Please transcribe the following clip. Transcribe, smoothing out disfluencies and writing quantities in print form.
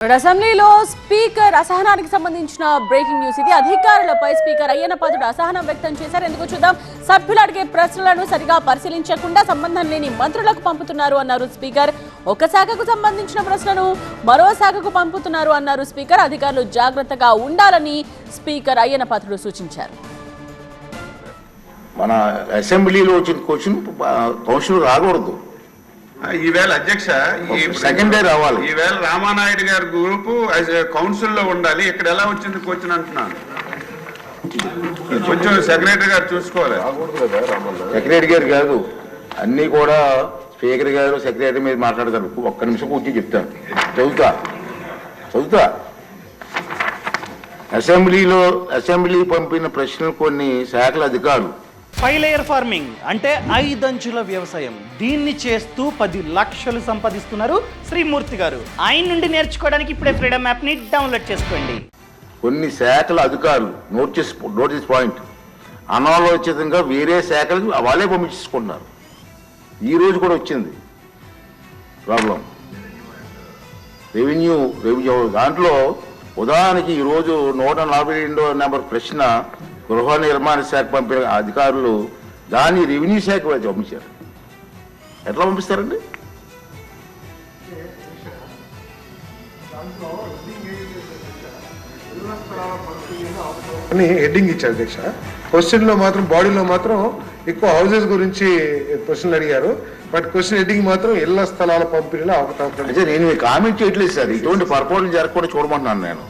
అసెంబ్లీలో స్పీకర్ అసహనానికి సంబంధించిన బ్రేకింగ్ న్యూస్ ఇది. అధికారులపై స్పీకర్ అయ్యన్నపాత్రుడు అసహనం వ్యక్తం చేశారు. ఎందుకు చూద్దాం. సభ్యులు అడిగే ప్రశ్నలను సరిగా పరిశీలించకుండా సంబంధం లేని మంత్రులకు పంపుతున్నారు అన్నారు స్పీకర్. ఒక శాఖకు సంబంధించిన ప్రశ్నను మరో శాఖకు పంపుతున్నారు అన్నారు స్పీకర్. అధికారులు జాగ్రత్తగా ఉండాలని స్పీకర్ అయ్యన్నపాత్రుడు సూచించారు. మన అసెంబ్లీలో వచ్చిన క్వశ్చన్ కౌన్సిల్ రాకూడదు. ఈవేళ అధ్యక్ష సెకండ్ డే రావాలి. ఈవేళ రామానాయుడు గారి గ్రూపు కౌన్సిల్లో ఉండాలి. ఇక్కడ ఎలా వచ్చింది క్వశ్చన్ అంటున్నాను. కొంచెం సెక్రటరీ గారు చూసుకోవాలి. సెక్రటరీ గారు కాదు, అన్నీ కూడా స్పీకర్ గారు సెక్రటరీ మీద మాట్లాడతారు. ఒక్క నిమిషం కూర్చొని చెప్తాను. చదువుతా. అసెంబ్లీ పంపిన ప్రశ్నలు కొన్ని శాఖల అధికారులు 5 లేయర్ ఫార్మింగ్ అంటే 5 అంచుల వ్యవసాయం. దీన్ని చేస్తూ 10 లక్షలు సంపాదిస్తున్నారు శ్రీమూర్తి గారు. ఆయన నుండి నేర్చుకోవడానికి ఇప్పుడే ఫ్రీడమ్ యాప్ని డౌన్లోడ్ చేసుకోండి. కొన్ని శాఖల అధికారులు నోటీస్ పాయింట్ అనాలోచితంగా వేరే శాఖలకు వాళ్ళే పంపించుకుంటున్నారు. ఈ రోజు కూడా వచ్చింది ప్రాబ్లం. రెవెన్యూ దాంట్లో ఉదాహరణకి ఈరోజు 142 నెంబర్ ప్రశ్న గృహ నిర్మాణ శాఖ పంపిన అధికారులు దాన్ని రెవెన్యూ శాఖ పంపించారు. ఎట్లా పంపిస్తారండి? అని హెడ్డింగ్ ఇచ్చారు అధ్యక్ష. క్వశ్చన్లో మాత్రం బాడీలో మాత్రం ఎక్కువ హౌసెస్ గురించి క్వశ్చన్లు అడిగారు. బట్ క్వశ్చన్ హెడ్డింగ్ మాత్రం ఇళ్ల స్థలాల పంపిణీలో అవకతవకలు. అంటే నేను కామెంట్ చేయట్లేదు సార్. ఇటువంటి పొరపాట్లు జరగకుండా చూడమంటున్నాను నేను.